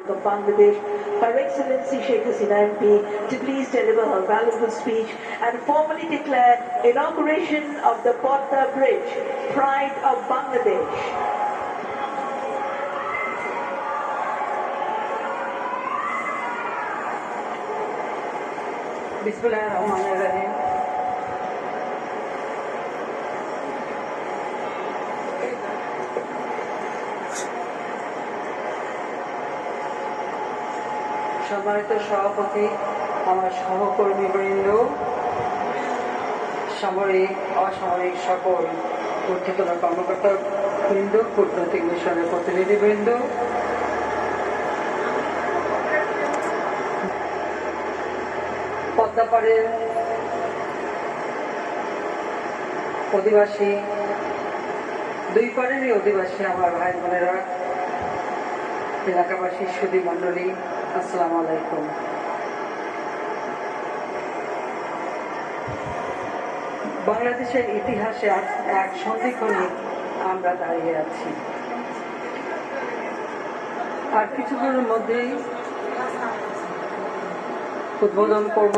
of Bangladesh, Her Excellency Sheikh Hasina MP, to please deliver her valuable speech and formally declare inauguration of the Podda Bridge, Pride of Bangladesh. Bismillahirrahmanirrahim. সম্মানিত সভাপতি, আমার সহকর্মীবৃন্দ, সামরিক অসামরিক সকল ঊর্ধ্বতন কর্মকর্তা বৃন্দ, কূটনৈতিক মিশনের প্রতিনিধিবৃন্দ, পদ্মাপাড়ের অধিবাসী, দুই পাড়েরই অধিবাসী আমার ভাই বোনেরা, এলাকাবাসী, সুধী মণ্ডলী, আসসালামু আলাইকুম। বাংলাদেশের ইতিহাসে আজ এক সন্ধিক্ষণে আমরা দাঁড়িয়ে আছি। আর কিছুদিনের মধ্যেই উদ্বোধন করব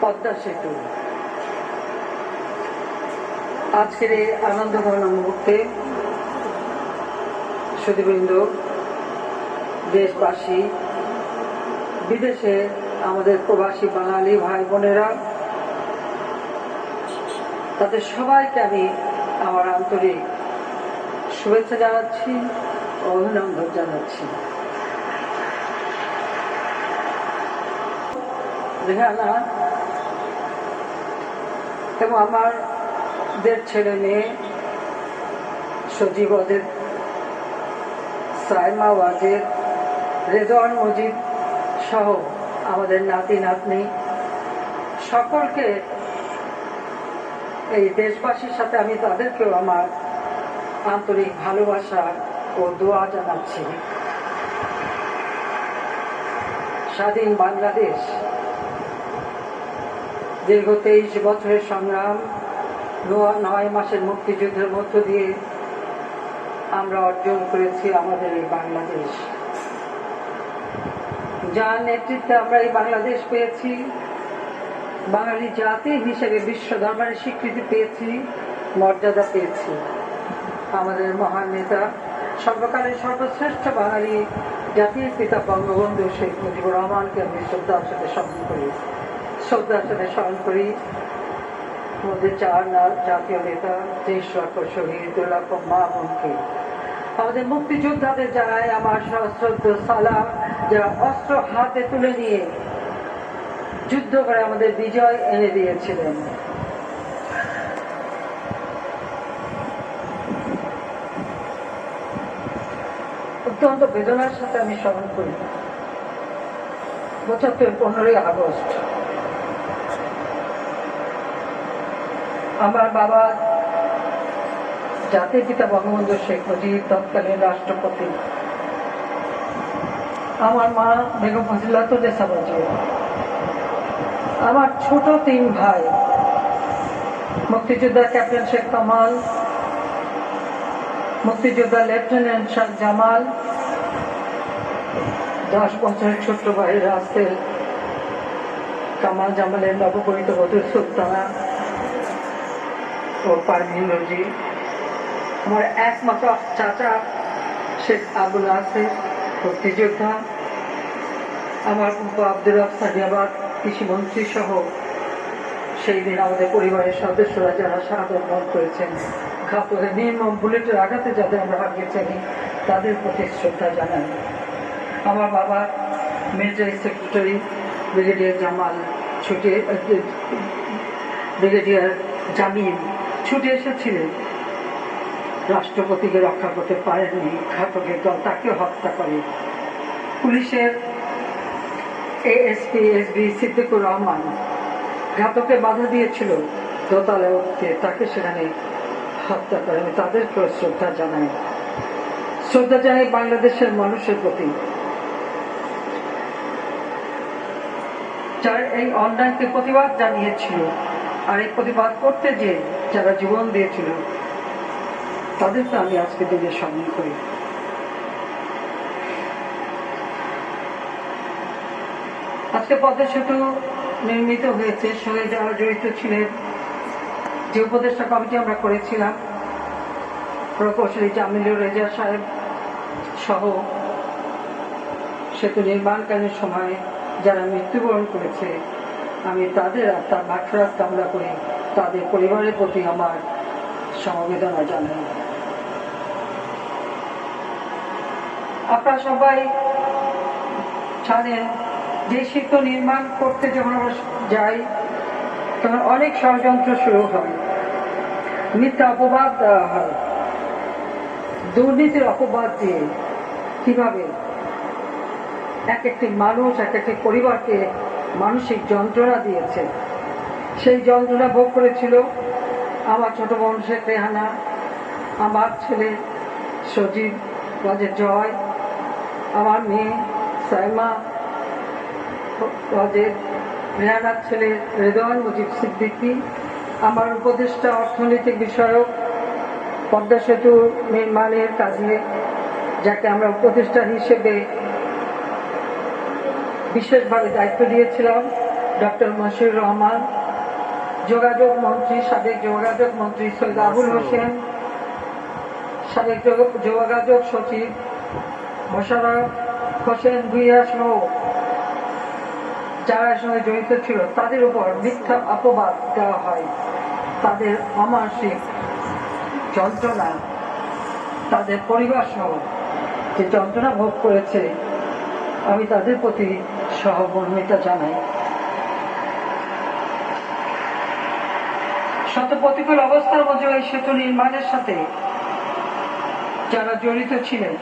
পদ্মা সেতু। আজকের এই আনন্দঘন মুহূর্তে সুধীবৃন্দ, দেশবাসী, বিদেশে আমাদের প্রবাসী বাঙালি ভাই বোনেরা, তাদের সবাইকে আমি আমার আন্তরিক শুভেচ্ছা জানাচ্ছি, অভিনন্দন জানাচ্ছি। রেহানা এবং আমাদের ছেলে মেয়ে সজীব, ওদের সাইমা, ওয়াজেদ, রেজওয়ান, মজিদ সহ আমাদের নাতি নাতনি সকলকে, এই দেশবাসীর সাথে আমি তাদেরকেও আমার আন্তরিক ভালোবাসা ও দোয়া জানাচ্ছি। স্বাধীন বাংলাদেশ দীর্ঘ 23 বছরের সংগ্রাম, 9 মাসের মুক্তিযুদ্ধের মধ্য দিয়ে আমরা অর্জন করেছি আমাদের এই বাংলাদেশ, যার নেতৃত্বে আমরা এই বাংলাদেশ পেয়েছি। বাঙালি জাতি হিসেবে বিশ্ব দরবারে স্বীকৃতি পেয়েছি, মর্যাদা পেয়েছি। আমাদের মহান নেতা, সর্বকালের সর্বশ্রেষ্ঠ বাঙালি জাতির পিতা বঙ্গবন্ধু শেখ মুজিবুর রহমানকে আমি শ্রদ্ধার সাথে স্মরণ করি। আমাদের 4 জাতীয় নেতা, 23 লক্ষ শহীদ, 2 লক্ষ মা বোনকে, আমাদের মুক্তিযোদ্ধাদের জানাই আমার সশ্রদ্ধ সালাম, যারা অস্ত্র হাতে তুলে নিয়ে যুদ্ধ করে আমাদের বিজয় এনে দিয়েছিলেন। অত্যন্ত বেদনার সাথে আমি স্মরণ করি 75 15ই আগস্ট আমার বাবা জাতির পিতা বঙ্গবন্ধু শেখ মুজিব, তৎকালীন রাষ্ট্রপতি, আমার মা বেগম ফজিলাতুন্নেসা বাজিয়া, আমার ছোট 3 ভাই, মুক্তিযোদ্ধা ক্যাপ্টেন শেখ কামাল, মুক্তিযোদ্ধা লেফটেন্যান্ট শাহ জামাল, 10 বছরের ছোট্ট ভাই রাসেল, কামাল জামালের নবপরিত বধূ সুলতানা ও পারভিন রোজি, আমার একমাত্র চাচা শেখ আবুল আসিফ, মুক্তিযোদ্ধা, আমার ফুফু আব্দুর রব সাদিয়াবাদ কৃষিমন্ত্রী সহ সেই দিন আমাদের পরিবারের সদস্যরা যারা শাহাদত বরণ করেছেন, ঘাতকের নির্মম বুলেটের আঘাতে যাদের আমরা হারিয়েছি, তাদের প্রতি শ্রদ্ধা জানাই। আমার বাবা military secretary brigadier Jamal brigadier Jamil ছুটে এসেছিলেন, রাষ্ট্রপতিকে রক্ষা করতে পারেননি, ঘাতকের দল তাকেও হত্যা করে। পুলিশের এএসপি এসবি সিদ্দিকুর রহমান ঘাতকে বাধা দিয়েছিল দোতলায় উঠতে, তাকে সেখানে হত্যা করে। আমি তাদেরকেও শ্রদ্ধা জানাই বাংলাদেশের মানুষের প্রতি, যারা এই অন্যায়কে প্রতিবাদ জানিয়েছিল, আর এই প্রতিবাদ করতে যে যারা জীবন দিয়েছিল তাদেরকে আমি আজকে দিনে স্মরণ করি। আজকে পদ্মা সেতু নির্মিত হয়েছে, সঙ্গে যারা জড়িত ছিলেন, যে উপদেষ্টা কমিটি আমরা করেছিলাম, প্রকৌশলী জামিলুর রেজা সাহেব সহ সেতু নির্মাণকালীন সময় যারা মৃত্যুবরণ করেছে, আমি তাদের আত্মার মাগফিরাত কামনা করি, তাদের পরিবারের প্রতি আমার সমবেদনা জানাই। আপনারা সবাই জানেন যে সেতু নির্মাণ করতে যখন আমরা যাই তখন অনেক ষড়যন্ত্র শুরু হয়, মিথ্যা অপবাদ দেওয়া হয়, দুর্নীতির অপবাদ দিয়ে কিভাবে এক একটি মানুষ, এক একটি পরিবারকে মানসিক যন্ত্রণা দিয়েছে। সেই যন্ত্রণা ভোগ করেছিল আমার ছোট বোন শেখ রেহানা, আমার ছেলে সজীব রাজের জয়, আমার মেয়ে সাইমা রাজের, রেহানার ছেলে রেদওয়ান মুজিব সিদ্দিকী, আমার উপদেষ্টা অর্থনৈতিক বিষয়ক পদ্মা সেতু নির্মাণের কাজে যাকে আমরা উপদেষ্টা হিসেবে বিশেষভাবে দায়িত্ব দিয়েছিলাম, ডক্টর মশিউর রহমান, যোগাযোগ মন্ত্রী, সাবেক যোগাযোগ মন্ত্রী সৈয়দ আবুল হোসেন, সাবেক যোগাযোগ সচিব মোশাররফ হোসেন ভুইয়া সহ যারা এর সঙ্গে জড়িত ছিল তাদের উপর মিথ্যা অপবাদ দেওয়া হয়। তাদের অমানসিক যন্ত্রণা, তাদের পরিবার সহ যে যন্ত্রণা ভোগ করেছে, আমি তাদের প্রতি সহমর্মিতা জানাই। শত প্রতিকূল অবস্থার মধ্যে এই সেতু নির্মাণের সাথে যারা জড়িত ছিলেন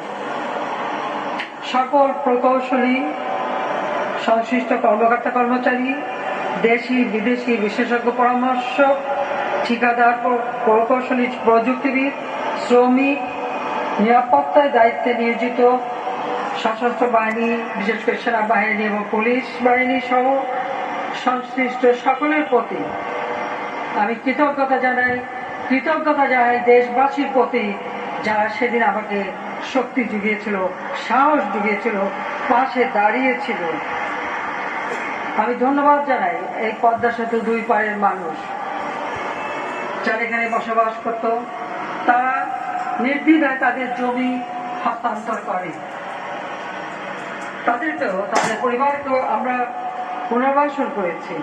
সকল প্রকৌশলী, সংশ্লিষ্ট কর্মকর্তা কর্মচারী, দেশি বিদেশি বিশেষজ্ঞ পরামর্শক, ঠিকাদার, প্রকৌশলী, প্রযুক্তিবিদ, শ্রমিক, নিরাপত্তায় দায়িত্বে নিয়োজিত সশস্ত্র বাহিনী, বিশেষ করে সেনাবাহিনী এবং পুলিশ বাহিনী সহ সংশ্লিষ্ট সকলের প্রতি আমি কৃতজ্ঞতা জানাই দেশবাসীর প্রতি যারা সেদিন আমাকে শক্তি জুগিয়েছিল, সাহস জুগিয়েছিল, পাশে দাঁড়িয়েছিল। আমি ধন্যবাদ জানাই এই পদ্মা সেতু দুই পাড়ের মানুষ যারা এখানে বসবাস করত। তারা নির্দ্বিধায় তাদের জমি হস্তান্তর করে, তাদেরকেও, তাদের পরিবারকেও আমরা পুনর্বাসন করেছি,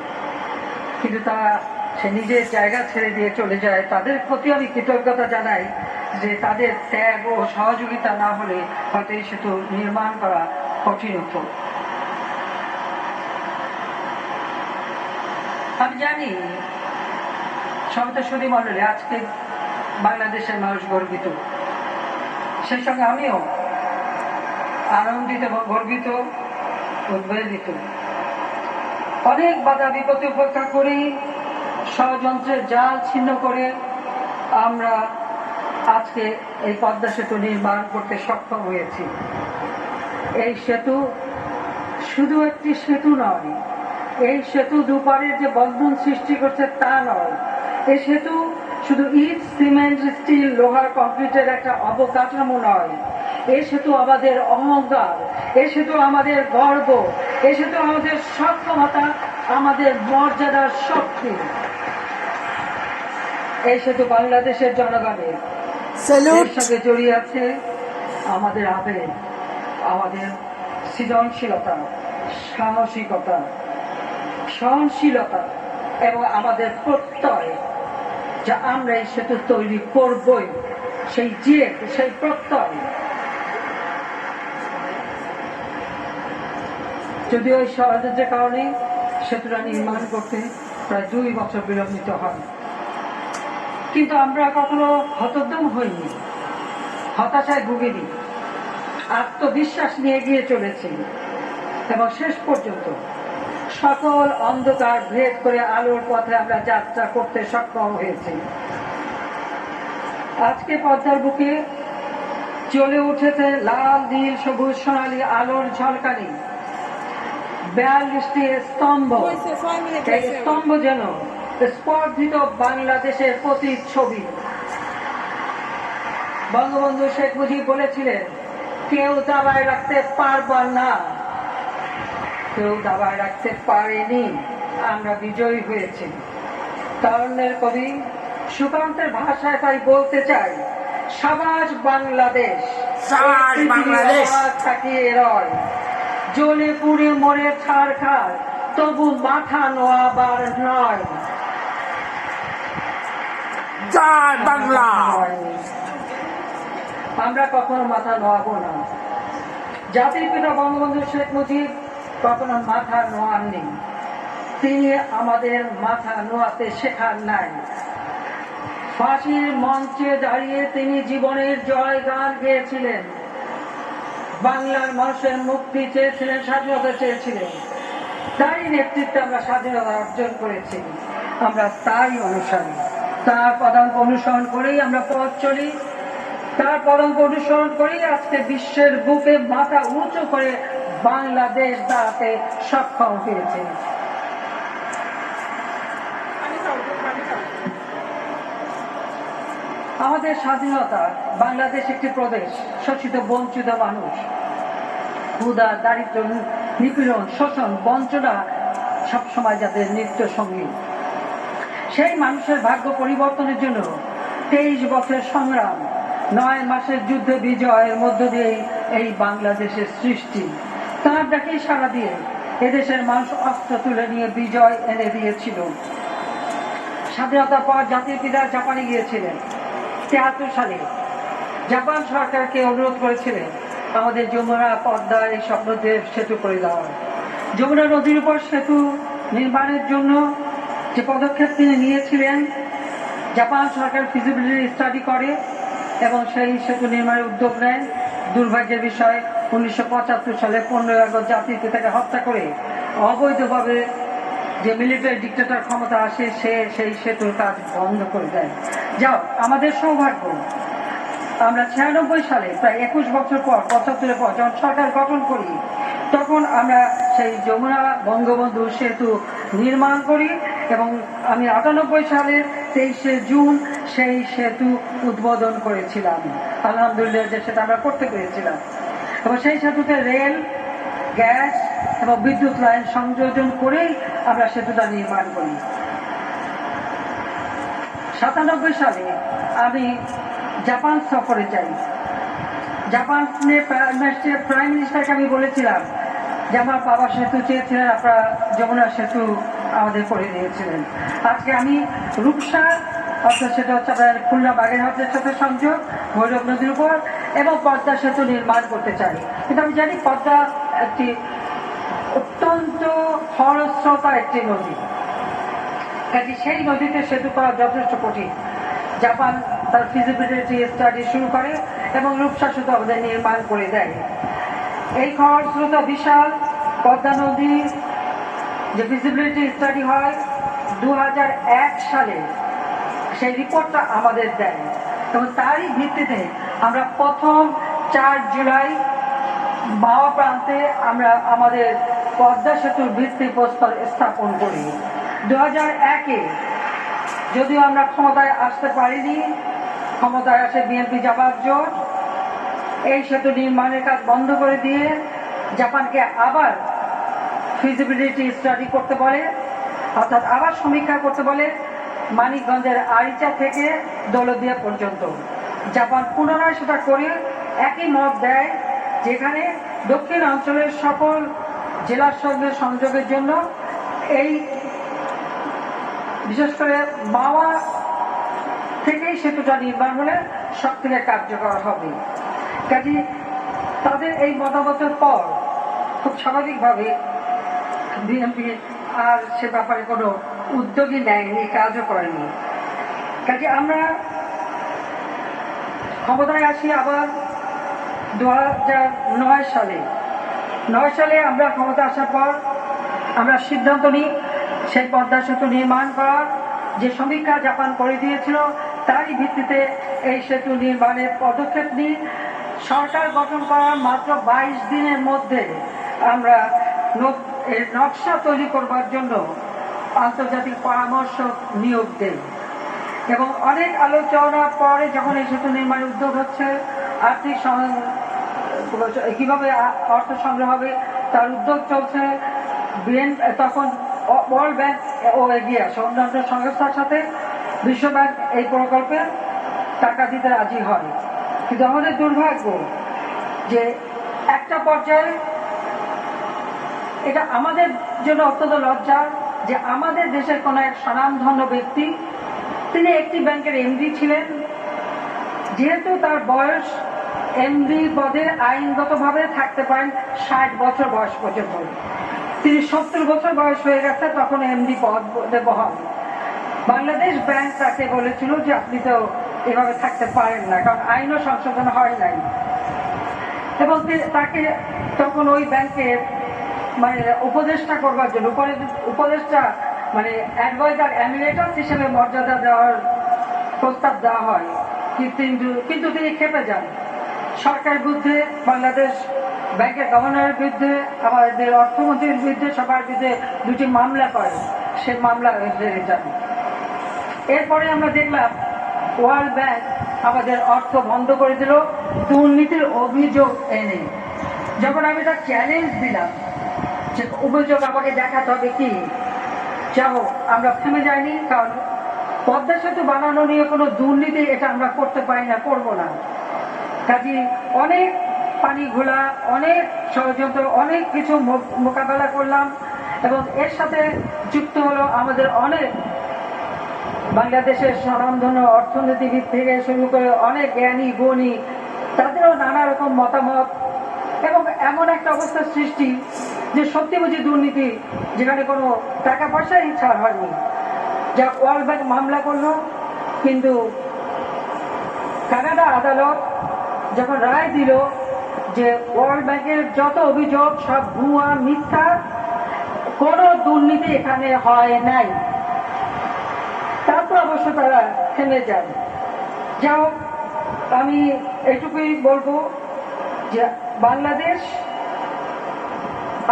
কিন্তু তারা সে নিজের জায়গা ছেড়ে দিয়ে চলে যায়। তাদের প্রতি আমি কৃতজ্ঞতা জানাই যে তাদের ত্যাগ ও সহযোগিতা না হলে হয়তো এই সেতু নির্মাণ করা কঠিন হতো। আমি জানি সমিতি মণ্ডলী আজকে বাংলাদেশের মানুষ গর্বিত, সেই সঙ্গে আমিও আনন্দিত এবং গর্বিত, উদ্বেলিত। অনেক বাধা বিপত্তি উপেক্ষা করি, ষড়যন্ত্রের জাল ছিন্ন করে আমরা আজকে এই পদ্মা সেতু নির্মাণ করতে সক্ষম হয়েছি। এই সেতু শুধু একটি সেতু নয়, এই সেতু দুপারের যে বন্ধন সৃষ্টি করছে তা নয়, এই সেতু শুধু ইট, সিমেন্ট, স্টিল, লোহার, কংক্রিটের একটা অবকাঠামো নয়, এই সেতু আমাদের অহংকার, এই সেতু আমাদের গর্ব, এই সেতু আমাদের সক্ষমতা, আমাদের মর্যাদার শক্তি। এই সেতু বাংলাদেশের জনগণের সাথে জড়িয়ে আছে আমাদের আবেগ, আমাদের সৃজনশীলতা, সাহসিকতা, সহনশীলতা এবং আমাদের প্রত্যয়, যা আমরা এই সেতু তৈরি করবই, সেই জেদ, সেই প্রত্যয়। যদিও এই ষড়যন্ত্রের কারণে সেতুটা নির্মাণ করতে প্রায় 2 বছর বিলম্বিত হয়, কিন্তু আমরা কখনো হতোদ্যম হইনি, হতাশায় ভুগিনি, আত্মবিশ্বাস নিয়ে গিয়ে চলেছি এবং শেষ পর্যন্ত সকল অন্ধকার ভেদ করে আলোর পথে আমরা যাত্রা করতে সক্ষম হয়েছি। আজকে পদ্মার বুকে জ্বলে উঠেছে লাল, নীল, সবুজ, সোনালী আলোর ঝলকানি। 42টি স্তম্ভ, এই স্তম্ভ যেন স্পর্ধিত বাংলাদেশের প্রতিচ্ছবি। বঙ্গবন্ধু শেখ মুজিব বলেছিলেন, কেউ দাবায় রাখতে পারবা না, কেউ দাবায় রাখতে পারেনি। আমরা বিজয়ী হয়েছি। তারুণ্যের কবি সুকান্তের ভাষায় তাই বলতে চাই, সাবাস বাংলাদেশ, সাবাস বাংলাদেশ। থাকিয়ে রয়, জ্বলে পুড়ে মরে ছারখার, তবু মাথা নোয়াবার নয়। জয় বাংলা। আমরা কখনো মাথা নোয়াবো না। জাতির পিতা বঙ্গবন্ধু শেখ মুজিব কখনো মাথা নোয়াননি। তিনি আমাদের মাথা নোয়াতে শেখান নাই। ফাঁসির মঞ্চে দাঁড়িয়ে তিনি জীবনের জয় গান গেয়েছিলেন। বাংলার মানুষের মুক্তি চেয়েছিলেন, স্বাধীনতা চেয়েছিলেন। তাই নেতৃত্বে আমরা স্বাধীনতা অর্জন করেছি। আমরা তাই অনুসারী। তার পদাঙ্ক অনুসরণ করেই আমরা পথ চলি। তার পদাঙ্ক অনুসরণ করেই আজকে বিশ্বের বুকে মাথা উঁচু করে বাংলাদেশ দাঁড়াতে সক্ষম হয়েছে। আমাদের স্বাধীনতা, বাংলাদেশ একটি প্রদেশ, শোষিত বঞ্চিত মানুষ, ক্ষুধা, দারিদ্র, নিপীড়ন, শোষণ, বঞ্চনা সবসময় যাদের নিত্য সঙ্গী। সেই মানুষের ভাগ্য পরিবর্তনের জন্য 23 বছর সংগ্রাম, 9 মাসের যুদ্ধ বিজয়ের মধ্য দিয়ে এই বাংলাদেশের সৃষ্টি। তার ডাকেই সাড়া দিয়ে এদেশের মানুষ অস্ত্র তুলে নিয়ে বিজয় এনে দিয়েছিল। স্বাধীনতার পর জাতির পিতা জাপানে গিয়েছিলেন। 73 সালে জাপান সরকারকে অনুরোধ করেছিলেন আমাদের যমুনা পদ্মা এই স্বপ্নদেব সেতু করে দেওয়ার। যমুনা নদীর উপর সেতু নির্মাণের জন্য যে পদক্ষেপ তিনি নিয়েছিলেন, জাপান সরকার ফিজিবিলিটি স্টাডি করে এবং সেই সেতু নির্মাণের উদ্যোগ নেয়। দুর্ভাগ্যের বিষয় 1975 সালে 15 আগস্ট জাতির পিতাকে হত্যা করে অবৈধভাবে যে মিলিটারি ডিক্টেটর ক্ষমতা আসে, সে সেই সেতুর কাজ বন্ধ করে দেয়। যাও, আমাদের সৌভাগ্য আমরা 96 সালে প্রায় 21 বছর পর, 75 পর যখন সরকার গঠন করি, তখন আমরা সেই যমুনা বঙ্গবন্ধু সেতু নির্মাণ করি এবং আমি 98 সালের 23শে জুন সেই সেতু উদ্বোধন করেছিলাম। আলহামদুলিল্লাহ যে সেটা আমরা করতে পেরেছিলাম। এবং সেই সেতুতে রেল, গ্যাস এবং বিদ্যুৎ লাইন সংযোজন করেই আমরা সেতুটা নির্মাণ করি। 97 সালে আমি জাপান সফরে যাই। জাপানের প্রাইম মিনিস্টারকে আমি বলেছিলাম যে আমার বাবা সেতু চেয়েছিলেন, আপনারা যমুনা সেতু আমাদের করে দিয়েছিলেন। আজকে আমি রূপসা, অর্থাৎ সেটা হচ্ছে আপনার খুলনা বাগেরহাটের সাথে সংযোগ, ভৈরব নদীর উপর, এবং পদ্মা সেতু নির্মাণ করতে চাই। কিন্তু আমি জানি পদ্মা একটি অত্যন্ত খরস্রোতা একটি নদী, কাজে সেই নদীতে সেতু করা যথেষ্ট কঠিন। জাপান তার ফিজিবিলিটি স্টাডি শুরু করে এবং রূপসা সেতু আমাদের নির্মাণ করে দেয়। এই খরস্রোতা বিশাল পদ্মা নদীর যে ফিজিবিলিটি স্টাডি হয় 2001 সালে, সেই রিপোর্টটা আমাদের দেয় এবং তারই ভিত্তিতে আমরা প্রথম 4 জুলাই মাওয়া প্রান্তে আমরা আমাদের পদ্মা সেতুর ভিত্তিপ্রস্তর স্থাপন করি। 2001-এ যদিও আমরা ক্ষমতায় আসতে পারিনি, ক্ষমতায় আসে বিএনপি জামাত জোট, এই সেতু নির্মাণের কাজ বন্ধ করে দিয়ে জাপানকে আবার ফিজিবিলিটি স্টাডি করতে বলে, অর্থাৎ আবার সমীক্ষা করতে বলে মানিকগঞ্জের আরিচা থেকে দৌলতদিয়া পর্যন্ত। জাপান পুনরায় সেটা করে একই মত দেয়, যেখানে দক্ষিণ অঞ্চলের সকল জেলার সঙ্গে সংযোগের জন্য এই বিশেষ করে মাওয়া থেকেই সেতুটা নির্মাণ হলে সব থেকে কার্যকর হবে। কাজে তাদের এই মতামতের পর খুব স্বাভাবিকভাবে বিএনপি আর সে ব্যাপারে কোনো উদ্যোগই নেয়নি, কাজও করেনি। কাজে আমরা ক্ষমতায় আসি আবার 2009 সালে। 9 সালে আমরা ক্ষমতা আসার পর আমরা সিদ্ধান্ত নিই সেই পদ্মা সেতু নির্মাণ করার। যে সমীক্ষা জাপান করে দিয়েছিল তারই ভিত্তিতে এই সেতু নির্মাণের পদক্ষেপ নিই। সরকার গঠন করার মাত্র 22 দিনের মধ্যে আমরা এর নকশা তৈরি করবার জন্য আন্তর্জাতিক পরামর্শ নিয়োগ দেই এবং অনেক আলোচনার পরে যখন এই সেতু নির্মাণের উদ্যোগ হচ্ছে, আর্থিক কিভাবে অর্থ সংগ্রহ হবে তার উদ্যোগ চলছে, তখন ওয়ার্ল্ড ব্যাংক ও এগিয়ে আসে, অন্যান্য সংস্থার সাথে বিশ্ব ব্যাংক এই প্রকল্পে টাকা দিতে রাজি হয়। কিন্তু আমাদের দুর্ভাগ্য যে একটা পর্যায়ে এটা আমাদের জন্য অত্যন্ত লজ্জার যে আমাদের দেশের কোন এক স্বনামধন্য ব্যক্তি, তিনি একটি ব্যাংকের এমডি ছিলেন। যেহেতু তার বয়স এমডি পদে আইনগতভাবে থাকতে পারেন 60 বছর বয়স পর্যন্ত, তিনি 70 বছর বয়স হয়ে গেছে তখন এমডি পদে বহাল। বাংলাদেশ ব্যাংক তাকে বলেছিল যে আপনি তো এভাবে থাকতে পারেন না, কারণ আইনও সংশোধন হয় নাই। এবং তাকে তখন ওই ব্যাংকের মানে উপদেষ্টা করবার জন্য উপদেষ্টা মানে অ্যাডভাইজার এমিরেটাস হিসেবে মর্যাদা দেওয়ার প্রস্তাব দেওয়া হয়। কিন্তু তিনি খেপে যান। সরকারের বিরুদ্ধে, বাংলাদেশ ব্যাংকের গভর্নরের বিরুদ্ধে, আমাদের অর্থমন্ত্রীর বিরুদ্ধে, সবার বিরুদ্ধে দুটি মামলা করে, সে মামলা হেরে যান। এরপরে আমরা দেখলাম ওয়ার্ল্ড ব্যাংক আমাদের অর্থ বন্ধ করে দিল দুর্নীতির অভিযোগ এনে। যখন আমি তার চ্যালেঞ্জ দিলাম যে অভিযোগ আমাকে দেখাতে হবে কি, যাও, আমরা থেমে যাইনি, কারণ পদ্মা সেতু বানানো নিয়ে কোনো দুর্নীতি এটা আমরা করতে পারি না, করবো না। কাজে অনেক পানি ঘোলা, অনেক ষড়যন্ত্র, অনেক কিছু মোকাবেলা করলাম এবং এর সাথে যুক্ত হলো আমাদের অনেক বাংলাদেশের স্বনামধন্য অর্থনীতিবিদ থেকে শুরু করে অনেক জ্ঞানী গুণী, তাদেরও নানা রকম মতামত এবং এমন একটা অবস্থার সৃষ্টি যে সত্যি বুঝি দুর্নীতি, যেখানে কোনো টাকা পয়সাই ছাড় হয়নি। যা ওয়ার্ল্ড ব্যাংক মামলা করলো, কিন্তু কানাডা আদালত যখন রায় দিল যে ওয়ার্ল্ড ব্যাংকের যত অভিযোগ সব ভুয়া, মিথ্যা, কোনো দুর্নীতি এখানে হয় নাই, তারপর অবশ্য তারা থেমে যান। যাও, আমি এটুকুই বলবো যে বাংলাদেশ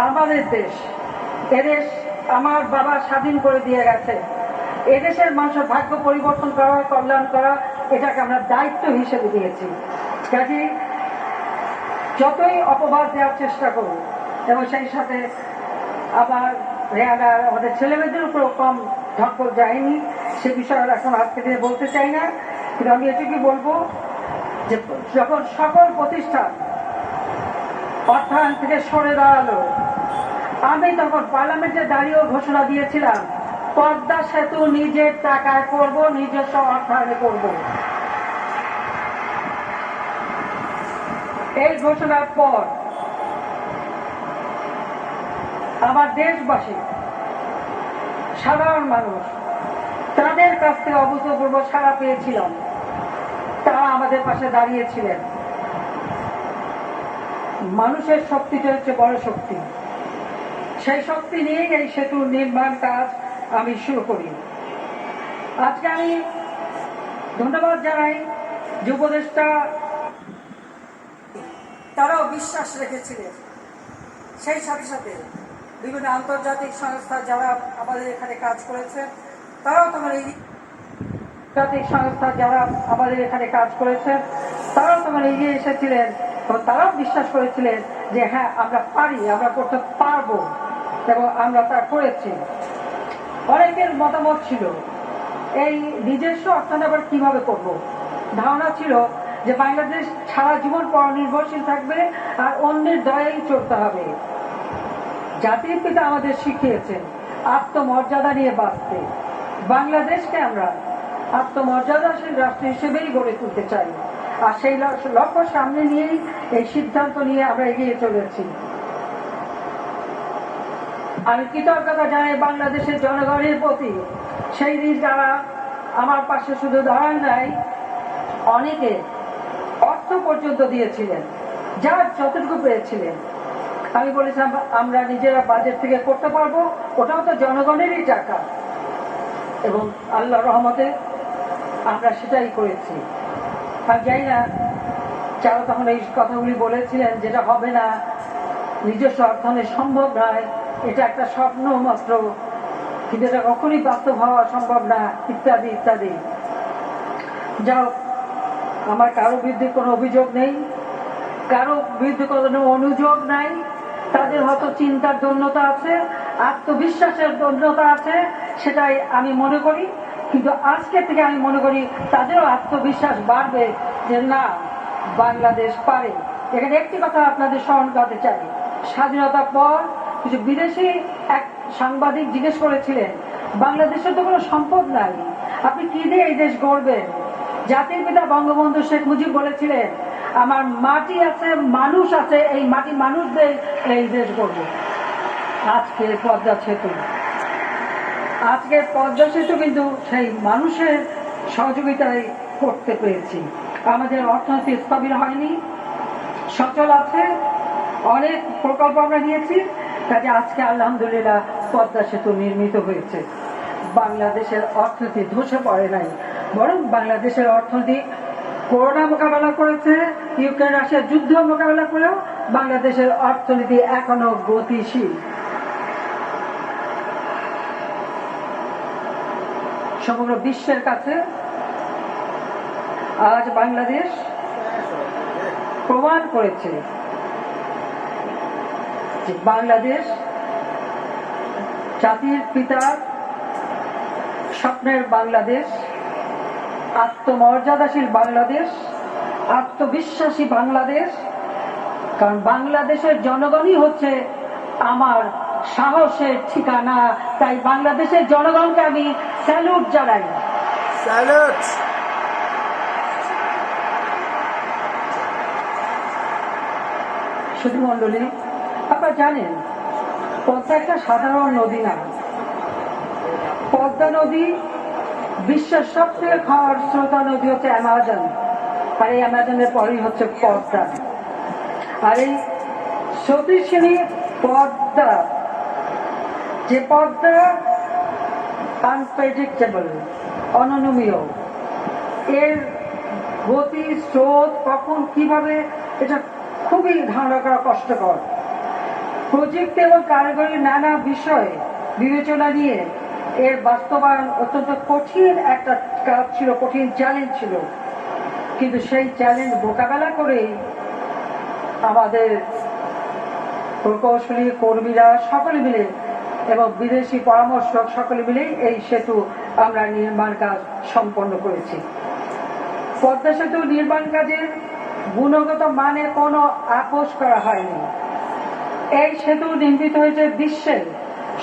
আমাদের দেশ, এদেশ আমার বাবা স্বাধীন করে দিয়ে গেছে। এদেশের মানুষের ভাগ্য পরিবর্তন করা, কল্যাণ করা, এটাকে আমরা দায়িত্ব হিসেবে দিয়েছি। কাজে যতই অপবাদ দেওয়ার চেষ্টা করব এবং সেই সাথে আবার রেয়ানা আমাদের ছেলেমেয়েদের উপর কম ধকল যায়নি, সে বিষয়ে এখন আজকে দিনে বলতে চাই না। কিন্তু আমি এটুকুই বলবো যে যখন সকল প্রতিষ্ঠান অর্থায়ন থেকে সরে দাঁড়ালো, আমি তখন পার্লামেন্টে দাঁড়িয়েও ঘোষণা দিয়েছিলাম পদ্মা সেতু নিজের টাকায় করব, নিজস্ব অর্থায়নে করব। এই ঘোষণার পর আমার দেশবাসী, সাধারণ মানুষ, তাদের কাছ থেকে অভূতপূর্ব সাড়া পেয়েছিলাম। তারা আমাদের পাশে দাঁড়িয়েছিলেন। মানুষের শক্তিটা হচ্ছে বড় শক্তি। সেই শক্তি নিয়ে এই সেতুর নির্মাণ কাজ আমি শুরু করি। আজকে আমি ধন্যবাদ জানাই যে উপদেষ্টা, তারাও বিশ্বাস রেখেছিলেন। সেই সাথে সাথে বিভিন্ন আন্তর্জাতিক সংস্থা যারা আমাদের এখানে কাজ করেছে, তারাও তোমার এই আন্তর্জাতিক সংস্থা যারা আমাদের এখানে কাজ করেছে, তারাও তোমার এগিয়ে এসেছিলেন এবং তারাও বিশ্বাস করেছিলেন যে হ্যাঁ, আমরা পারি, আমরা করতে পারবো, এবং আমরা তা করেছি। অনেকের মতামত ছিল এই নিজস্ব অর্থায়ন আবার কিভাবে করব। ধারণা ছিল যে বাংলাদেশ সারা জীবন পরনির্ভরশীল থাকবে আর অন্যের দয়াই চলতে হবে। জাতির পিতা আমাদের শিখিয়েছেন আত্মমর্যাদা নিয়ে বাঁচতে। বাংলাদেশকে আমরা আত্মমর্যাদাশীল রাষ্ট্র হিসেবেই গড়ে তুলতে চাই, আর সেই লক্ষ্য সামনে নিয়েই এই সিদ্ধান্ত নিয়ে আমরা এগিয়ে চলেছি। আমি কৃতজ্ঞতা জানাই বাংলাদেশের জনগণের প্রতি, সেই দিন যারা আমার পাশে শুধু দাঁড়ান নাই, অনেকে অর্থ পর্যন্ত দিয়েছিলেন, যার যতটুকু পেয়েছিলেন। আমি বলেছিলাম আমরা নিজেরা বাজেট থেকে করতে পারবো, ওটাও তো জনগণেরই টাকা, এবং আল্লাহ রহমতে আমরা সেটাই করেছি। আমি জানি না যারা তখন এই কথাগুলি বলেছিলেন যেটা হবে না, নিজস্ব অর্থায়নে সম্ভব নয়, এটা একটা স্বপ্ন মাত্র, কিন্তু এটা কখনই বাস্তব হওয়া সম্ভব না, ইত্যাদি ইত্যাদি। যাও, আমার কারো বিরুদ্ধে কোনো অভিযোগ নেই, কারো বিরুদ্ধে কোনো অনুযোগ নাই। তাদের হয়তো চিন্তার জন্যতা আছে, আত্মবিশ্বাসের দন্যতা আছে, সেটাই আমি মনে করি। কিন্তু আজকে থেকে আমি মনে করি তাদেরও আত্মবিশ্বাস বাড়বে যে না, বাংলাদেশ পারে। এখানে একটি কথা আপনাদের স্মরণ করতে চাই, স্বাধীনতার পর কিছু বিদেশি এক সাংবাদিক জিজ্ঞেস করেছিলেন, বাংলাদেশের তো কোনো সম্পদ নাই, আপনি কি দিয়ে এই দেশ গড়বেন? জাতির পিতা বঙ্গবন্ধু শেখ মুজিব বলেছিলেন, আমার মাটি আছে, মানুষ আছে, এই মাটি মানুষ দিয়ে এই দেশ গড়ব। আজকে পদ্মা সেতু কিন্তু সেই মানুষের সহযোগিতায় করতে পেরেছি। আমাদের অর্থনীতি স্থবির হয়নি, সচল আছে, অনেক প্রকল্প আমরা নিয়েছি, কাজে আজকে আলহামদুলিল্লাহ পদ্মা সেতু নির্মিত হয়েছে। বাংলাদেশের অর্থনীতি ধসে পড়ে নাই, বরং বাংলাদেশের অর্থনীতি করোনা মোকাবেলা করেছে, ইউক্রেন রাশিয়ার যুদ্ধ মোকাবেলা করেও বাংলাদেশের অর্থনীতি এখনো গতিশীল। সমগ্র বিশ্বের কাছে আজ বাংলাদেশ প্রমাণ করেছে যে বাংলাদেশ জাতির পিতার স্বপ্নের বাংলাদেশ, আত্মমর্যাদাশীল বাংলাদেশ, আত্মবিশ্বাসী বাংলাদেশ। কারণ বাংলাদেশের জনগণই হচ্ছে আমার সাহসের ঠিকানা। তাই বাংলাদেশের জনগণকে আমি স্যালুট জানাই। স্যালুট। শুধু মন্ডলী, আপনারা জানেন পদ্মা একটা সাধারণ নদী না। পদ্মা নদী বিশ্বের সবথেকে খরস্রোতা নদী হচ্ছে অ্যামাজন, আর এই অ্যামাজনের পরেই হচ্ছে পদ্মা। আর এই স্রোতস্বিনী পদ্মা, যে পদ্মা আনপ্রেডিক্টেবল, অননুমেয়, এর গতি স্রোত কখন কিভাবে, এটা খুবই ধারণা করা কষ্টকর। প্রযুক্তি এবং কারিগরি নানা বিষয় বিবেচনা নিয়ে এর বাস্তবায়ন অত্যন্ত কঠিন একটা কাজ ছিল, কঠিন চ্যালেঞ্জ ছিল। কিন্তু সেই চ্যালেঞ্জ মোকাবেলা করে আমাদের প্রকৌশলী কর্মীরা সকলে মিলে এবং বিদেশি পরামর্শক সকলে মিলে এই সেতু আমরা নির্মাণ কাজ সম্পন্ন করেছি। পদ্মা সেতু নির্মাণ কাজের গুণগত মানে কোনো আপোষ করা হয়নি। এই সেতু নির্মিত হয়েছে বিশ্বের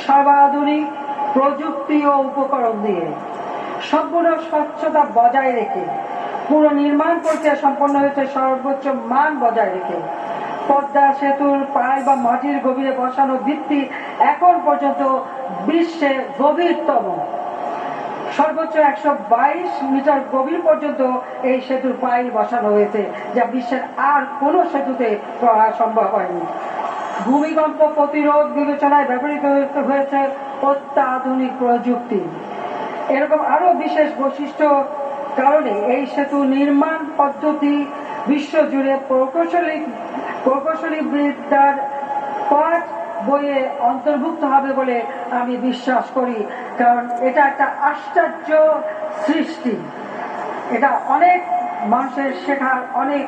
সর্বাধুনিক প্রযুক্তি ও উপকরণ দিয়ে, সম্পূর্ণ স্বচ্ছতা বজায় রেখে। পুরো নির্মাণ প্রক্রিয়া সম্পন্ন হয়েছে সর্বোচ্চ মান বজায় রেখে। পদ্মা সেতুর পাইল বা মাটির গভীরে বসানো ভিত্তি এখন পর্যন্ত বিশ্বে গভীরতম। সর্বোচ্চ 122 মিটার গভীর পর্যন্ত এই সেতুর পাইল বসানো হয়েছে, যা বিশ্বের আর কোন সেতুতে করা সম্ভব হয়নি। ভূমিকম্প প্রতিরোধ বিবেচনায় ব্যবহৃত হয়েছে অত্যাধুনিক প্রযুক্তি। এরকম আরো বিশেষ বৈশিষ্ট্য কারণে এই সেতু নির্মাণ পদ্ধতি বিশ্বজুড়ে প্রকৌশলী বিদ্যার পাঠ বইয়ে অন্তর্ভুক্ত হবে বলে আমি বিশ্বাস করি। কারণ এটা একটা আশ্চর্য সৃষ্টি, এটা অনেক মানুষের শেখার অনেক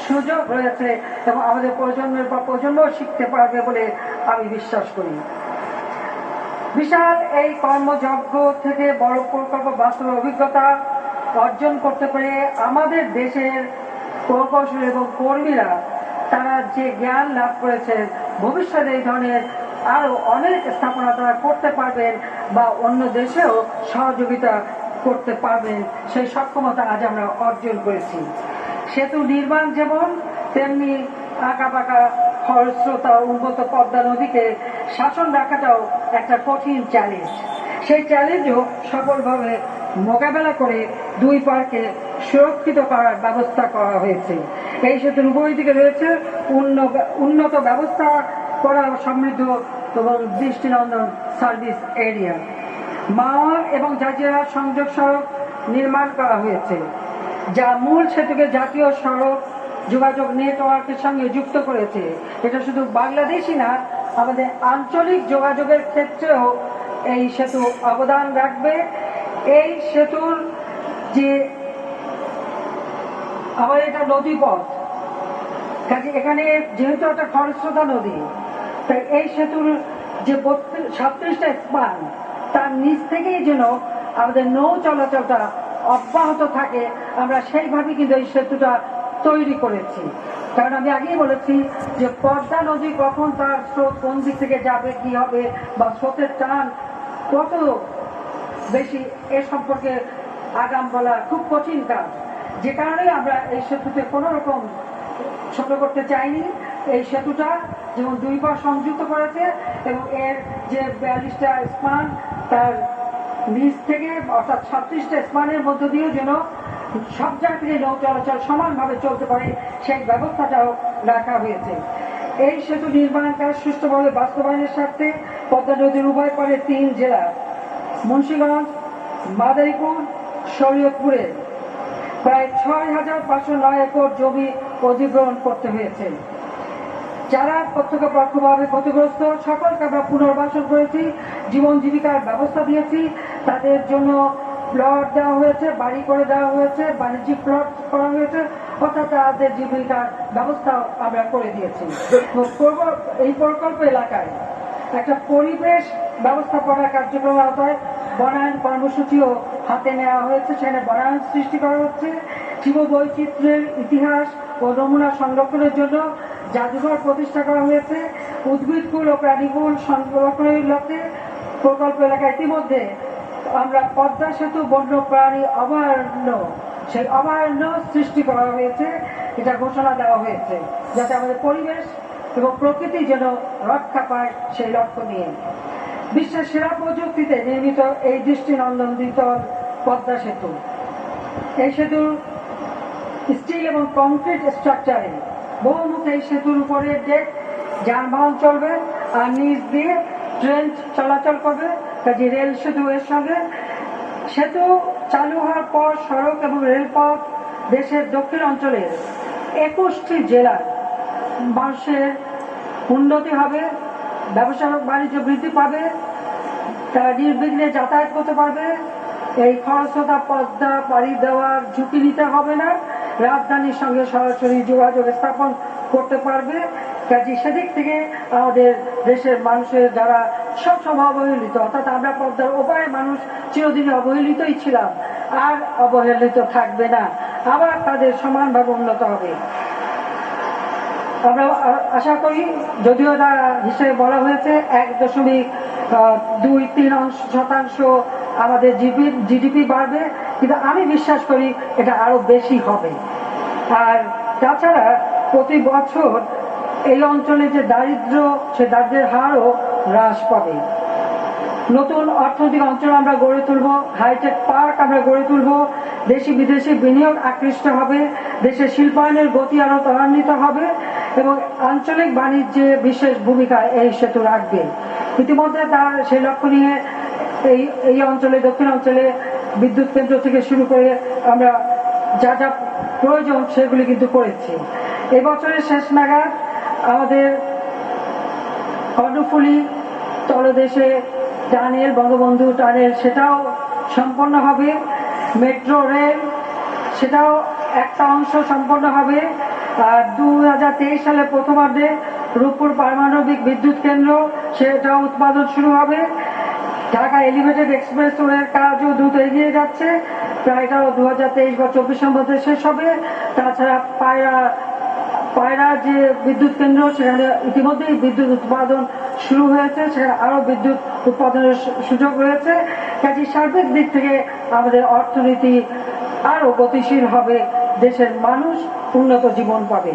সুযোগ রয়েছে এবং আমাদের প্রজন্মের পর প্রজন্ম শিখতে পারবে বলে আমি বিশ্বাস করি। বিশাল এই কর্মযজ্ঞ থেকে বড় প্রকল্প বাস্তবের অভিজ্ঞতা অর্জন করতে পেরে আমাদের দেশের প্রকৌশলী এবং কর্মীরা তারা যে জ্ঞান লাভ করেছেন, ভবিষ্যতে এই ধরনের আরো অনেক স্থাপনা তারা করতে পারবেন বা অন্য দেশেও সহযোগিতা করতে পারবেন, সেই সক্ষমতা আজ আমরা অর্জন করেছি। সেতু নির্মাণ যেমন, তেমনি আঁকা পাকা খরস্রোতা উন্নত পদ্মা নদীকে শাসন রাখাটাও একটা কঠিন চ্যালেঞ্জ। সেই চ্যালেঞ্জও সফলভাবে মোকাবেলা করে দুই পারকে সুরক্ষিত করার ব্যবস্থা করা হয়েছে। এই সেতুর উভয় দিকে রয়েছে উন্নত ব্যবস্থা করা সমৃদ্ধ এবং দৃষ্টিনন্দন সার্ভিস এরিয়া। মাওয়া এবং জাজিরা সংযোগ সড়ক নির্মাণ করা হয়েছে, যা মূল সেতুকে জাতীয় সড়ক যোগাযোগ নেটওয়ার্কের সঙ্গে যুক্ত করেছে। এটা শুধু বাংলাদেশই না, আমাদের আঞ্চলিক যোগাযোগের ক্ষেত্রেও এই সেতু অবদান রাখবে। এই সেতুর যে আমাদের এটা নদীপথ, কাজে এখানে যেহেতু একটা খরস্রোতা নদী, তাই এই সেতুর যে 37টা স্পান তার নিচ থেকেই যেন আমাদের নৌ চলাচলটা অব্যাহত থাকে, আমরা সেইভাবে কিন্তু এই সেতুটা তৈরি করেছি। কারণ আমি আগেই বলেছি যে পদ্মা নদী কখন তার স্রোত কোন দিক থেকে যাবে, কি হবে, বা স্রোতের টান কত বেশি, এ সম্পর্কে আগাম বলা খুব কঠিন কাজ। যে কারণে আমরা এই সেতুতে কোনো রকম ছোট করতে চাইনি। এই সেতুটা যেমন 2 পাশ সংযুক্ত করেছে এবং এর যে 42টা স্পান তার নিচ থেকে অর্থাৎ 36টা স্পানের মধ্য দিয়ে যেন সব জায়গায় নৌ চলাচল সমানভাবে চলতে পারে সেই ব্যবস্থাটাও রাখা হয়েছে। এই সেতু নির্মাণ কাজ সুষ্ঠুভাবে বাস্তবায়নের স্বার্থে পদ্মা নদীর উভয় পারে 3 জেলা মুন্সিগঞ্জ, মাদারীপুর, শরীয়তপুরে প্রায় 6,509 একর জমি অধিগ্রহণ করতে হয়েছে। যারা প্রত্যক্ষ পরোক্ষভাবে ক্ষতিগ্রস্ত সকলকে আমরা পুনর্বাসন করেছি, জীবন জীবিকার ব্যবস্থা দিয়েছি, তাদের জন্য প্লট দেওয়া হয়েছে, বাড়ি করে দেওয়া হয়েছে, বাণিজ্যিক প্লট করা হয়েছে, অর্থাৎ তাদের জীবিকার ব্যবস্থা আমরা করে দিয়েছি। এই প্রকল্প এলাকায় একটা পরিবেশ ব্যবস্থাপনা কার্যক্রমের আওতায় বনায়ন কর্মসূচিও হাতে নেওয়া হয়েছে। সেখানে বনায়ন সৃষ্টি করা হচ্ছে, জীববৈচিত্র্যের ইতিহাস ও নমুনা সংরক্ষণের জন্য জাদুঘর প্রতিষ্ঠা করা হয়েছে। উদ্ভিদকুল ও প্রাণীকুল সংরক্ষণের লক্ষ্যে প্রকল্প এলাকায় ইতিমধ্যে আমরা পদ্মা সেতু বন্যপ্রাণী অভয়ারণ্য, সেই অভয়ারণ্য সৃষ্টি করা হয়েছে, এটা ঘোষণা দেওয়া হয়েছে, যাতে আমাদের পরিবেশ এবং প্রকৃতি যেন রক্ষা পায় সেই লক্ষ্য নিয়ে। বিশ্বের সেরা প্রযুক্তিতে নির্মিত এই দৃষ্টিনন্দন দ্বিতল পদ্মা সেতু, এই সেতুর স্টিল এবং কংক্রিট স্ট্রাকচারে বহুমুখী এই সেতুর উপরে ডেক যানবাহন চলবে আর নিচ দিয়ে ট্রেন চলাচল করবে, কাজে রেল সেতু এর সঙ্গে। সেতু চালু হওয়ার পর সড়ক এবং রেলপথ দেশের দক্ষিণ অঞ্চলের 21টি জেলার মানুষের উন্নতি হবে, ব্যবসা বাণিজ্য বৃদ্ধি পাবে, তারা নির্বিঘ্নে যাতায়াত করতে পারবে, এই খরস্রোতা পদ্মা পাড়ি দেওয়ার ঝুঁকি নিতে হবে না, রাজধানীর সঙ্গে সরাসরি যোগাযোগ স্থাপন করতে পারবে। কাজে সেদিক থেকে আমাদের দেশের মানুষের যারা সবসময় অবহেলিত, অর্থাৎ আমরা পদ্মার ওপারে মানুষ চিরদিনই অবহেলিতই ছিলাম, আর অবহেলিত থাকবে না, আবার তাদের সমানভাবে উন্নত হবে। আমরা আশা করি, যদিও তার হিসেবে বলা হয়েছে 1.23% আমাদের জিডিপি বাড়বে, কিন্তু আমি বিশ্বাস করি এটা আরো বেশি হবে। আর তাছাড়া প্রতি বছর এই অঞ্চলে যে দারিদ্র, সে দারিদ্রের হারও হ্রাস পাবে। নতুন অর্থনৈতিক অঞ্চল আমরা গড়ে তুলব, হাইটেক পার্ক আমরা গড়ে তুলব, দেশি বিদেশি বিনিয়োগ আকৃষ্ট হবে, দেশের শিল্পায়নের গতি আরো ত্বরান্বিত হবে এবং আঞ্চলিক বাণিজ্যে বিশেষ ভূমিকা এই সেতু রাখবে। ইতিমধ্যে তার সেই লক্ষ্য নিয়ে এই অঞ্চলে, দক্ষিণ অঞ্চলে বিদ্যুৎ কেন্দ্র থেকে শুরু করে আমরা যা যা প্রয়োজন সেগুলি কিন্তু করেছি। এবছরের শেষ নাগাদ আমাদের কর্ণফুলী তলদেশে টানেল, বঙ্গবন্ধু টানেল, সেটাও সম্পন্ন হবে। মেট্রো রেল, সেটাও একটা অংশ সম্পন্ন হবে। আর 2023 সালে প্রথমার্ধে রূপপুর পারমাণবিক বিদ্যুৎ কেন্দ্র, সেটাও উৎপাদন শুরু হবে। ঢাকা এলিভেটেড এক্সপ্রেসওয়ের কাজও দ্রুত এগিয়ে যাচ্ছে, প্রায় এটাও 2023 বা 24 মধ্যে শেষ হবে। তাছাড়া পায়রা যে বিদ্যুৎ কেন্দ্র, সেখানে ইতিমধ্যেই বিদ্যুৎ উৎপাদন শুরু হয়েছে, সেখানে আরো বিদ্যুৎ উৎপাদনের সুযোগ রয়েছে। কাজে সার্বিক দিক থেকে আমাদের অর্থনীতি আরো গতিশীল হবে, দেশের মানুষ উন্নত জীবন পাবে।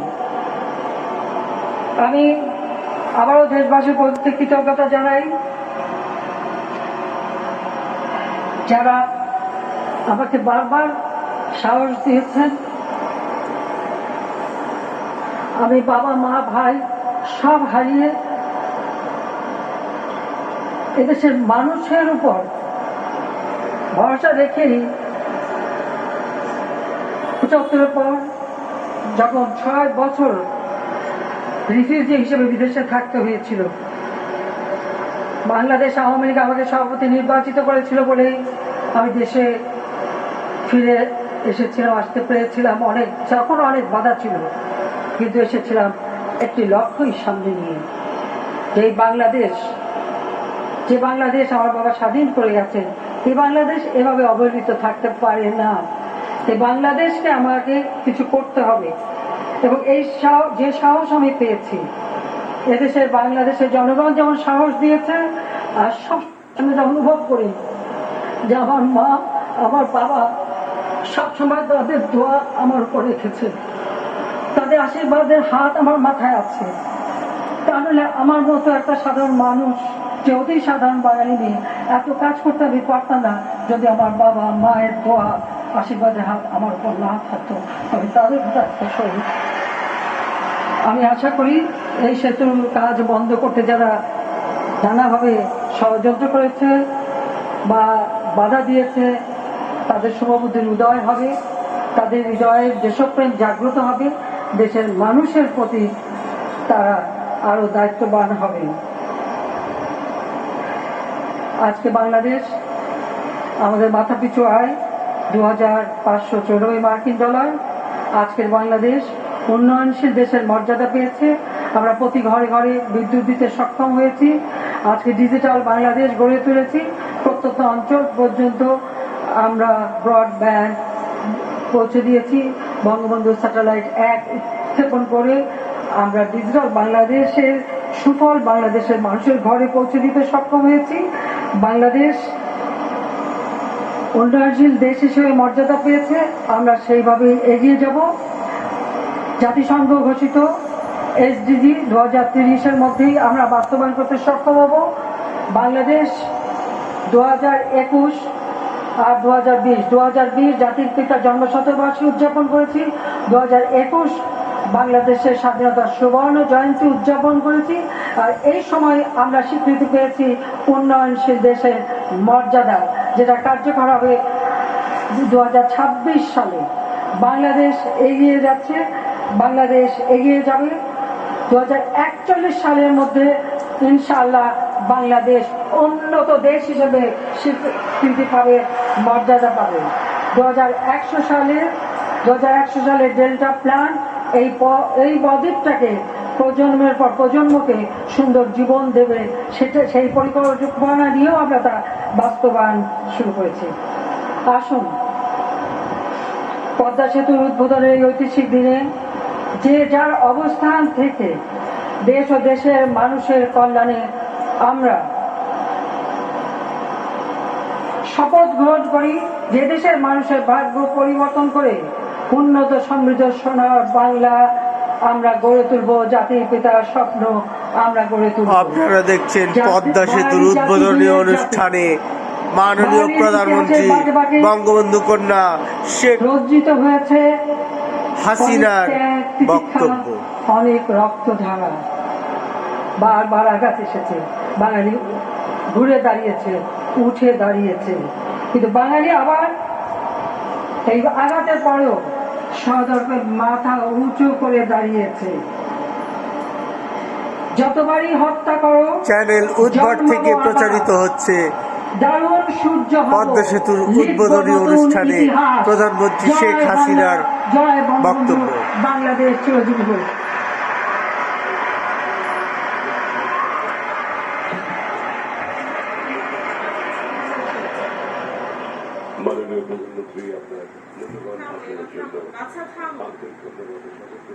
আমি আবারও দেশবাসীর প্রতি কৃতজ্ঞতা জানাই, যারা আমাকে বারবার সাহস দিয়েছেন। আমি বাবা, মা, ভাই সব হারিয়ে এদেশের মানুষের উপর ভরসা রেখেই 75 পর যখন 6 বছর রিফিউজি হিসেবে বিদেশে থাকতে হয়েছিল, বাংলাদেশ আওয়ামী লীগ আমাকে সভাপতি নির্বাচিত করেছিল বলেই আমি দেশে ফিরে এসেছিলাম, আসতে পেরেছিলাম। তখন অনেক বাধা ছিল, কিন্তু এসেছিলাম একটি লক্ষ্যই সামনে নিয়ে, এই বাংলাদেশ যে বাংলাদেশ আমার বাবা স্বাধীন করে গেছেন, এই বাংলাদেশ এভাবে অবহেলিত থাকতে পারে না। এই বাংলাদেশকে আমাকে কিছু করতে হবে, এবং এই যে সাহস আমি পেয়েছি, এদেশের বাংলাদেশের জনগণ যেমন সাহস দিয়েছে, আর সব আমি অনুভব করি যে আমার মা, আমার বাবা সবসময় তাদের দোয়া আমার উপর রেখেছে, তাদের আশীর্বাদের হাত আমার মাথায় আছে। তাহলে আমার মতো একটা সাধারণ মানুষ, যে অতি সাধারণ বাঙালি মেয়ে, এত কাজ করতে আমি পারতাম না যদি আমার বাবা মায়ের দোয়া আশীর্বাদের হাত আমার উপর না থাকতো। আমি তাদের কথা সহি। আমি আশা করি এই সেতুর কাজ বন্ধ করতে যারা নানাভাবে ষড়যন্ত্র করেছে বা বাধা দিয়েছে, তাদের শুভবুদ্ধির উদয় হবে, তাদের হৃদয়ের দেশপ্রেম জাগ্রত হবে, দেশের মানুষের প্রতি তারা আরো দায়িত্ববান হবে। আজকে বাংলাদেশ আমাদের মাথাপিছু আয় $2,594 মার্কিন। আজকের বাংলাদেশ উন্নয়নশীল দেশের মর্যাদা পেয়েছে। আমরা প্রতি ঘরে ঘরে বিদ্যুৎ দিতে সক্ষম হয়েছি। আজকে ডিজিটাল বাংলাদেশ গড়ে তুলেছি। প্রত্যন্ত অঞ্চল পর্যন্ত আমরা ব্রডব্যান্ড পৌঁছে দিয়েছি। বঙ্গবন্ধু স্যাটেলাইট 1 উৎক্ষেপণ করে আমরা ডিজিটাল বাংলাদেশের সুফল বাংলাদেশের মানুষের ঘরে পৌঁছে দিতে সক্ষম হয়েছি। বাংলাদেশ উন্নয়নশীল দেশ হিসেবে মর্যাদা পেয়েছে, আমরা সেইভাবে এগিয়ে যাব। জাতিসংঘ ঘোষিত এসডিজি 2030-এর মধ্যেই আমরা বাস্তবায়ন করতে সক্ষম হব। বাংলাদেশ 2021 আর 2020 জাতির পিতা জন্মশতবার্ষিকী উদযাপন করেছি। 2021 বাংলাদেশের স্বাধীনতার সুবর্ণ জয়ন্তী উদযাপন করেছি। আর এই সময় আমরা স্বীকৃতি পেয়েছি উন্নয়নশীল দেশের মর্যাদা, যেটা কার্যকর হবে 2026 সালে। বাংলাদেশ এগিয়ে যাচ্ছে, বাংলাদেশ এগিয়ে যাবে। 2041 সালের মধ্যে ইনশাআল্লাহ বাংলাদেশ উন্নত দেশ হিসেবে স্বীকৃতি পাবে, মর্যাদা পাবে। 2100 সালে ডেল্টা প্ল্যান এই বদ্বীপটাকে প্রজন্মের পর প্রজন্মকে সুন্দর জীবন দেবে, সেই পরিকল্পনা নিয়েও আমরা তা বাস্তবায়ন শুরু করেছি। আসুন পদ্মা সেতুর উদ্বোধনের এই ঐতিহাসিক দিনে যে যার অবস্থান থেকে দেশ ও দেশের মানুষের কল্যাণে আমরা শপথ গ্রহণ করি যে দেশের মানুষের ভাগ্য পরিবর্তন করে উন্নত সমৃদ্ধ সোনার বাংলা আমরা গড়ে তুলব। জাতির পিতার স্বপ্ন আমরা গড়ে তুলব। আপনারা দেখছেন পদ্মা সেতুর উদ্বোধনী অনুষ্ঠানে মাননীয় প্রধানমন্ত্রী বঙ্গবন্ধু কন্যা শেখ রঞ্জিত হয়েছে হাসিনার বক্তব্য। অনেক রক্তধারা বারবার আঘাত এসেছে, বাঙালি ঘুরে দাঁড়িয়েছে, উঠে দাঁড়িয়েছে, কিন্তু বাঙালি আবার এই আঘাতের পরেও সদর্পে মাথা উঁচু করে দাঁড়িয়েছে। যতবারই হত্যা করো, চ্যানেল উদ্ভট থেকে প্রচারিত হচ্ছে দারুণ সূর্য পদ্মা সেতুর উদ্বোধনী অনুষ্ঠানে প্রধানমন্ত্রী শেখ হাসিনার বক্তব্য। বাংলাদেশ চিরজীবী হোক। মাননীয় প্রধানমন্ত্রী আপনার মূল্যবান ভাষণের জন্য আন্তরিক ধন্যবাদ।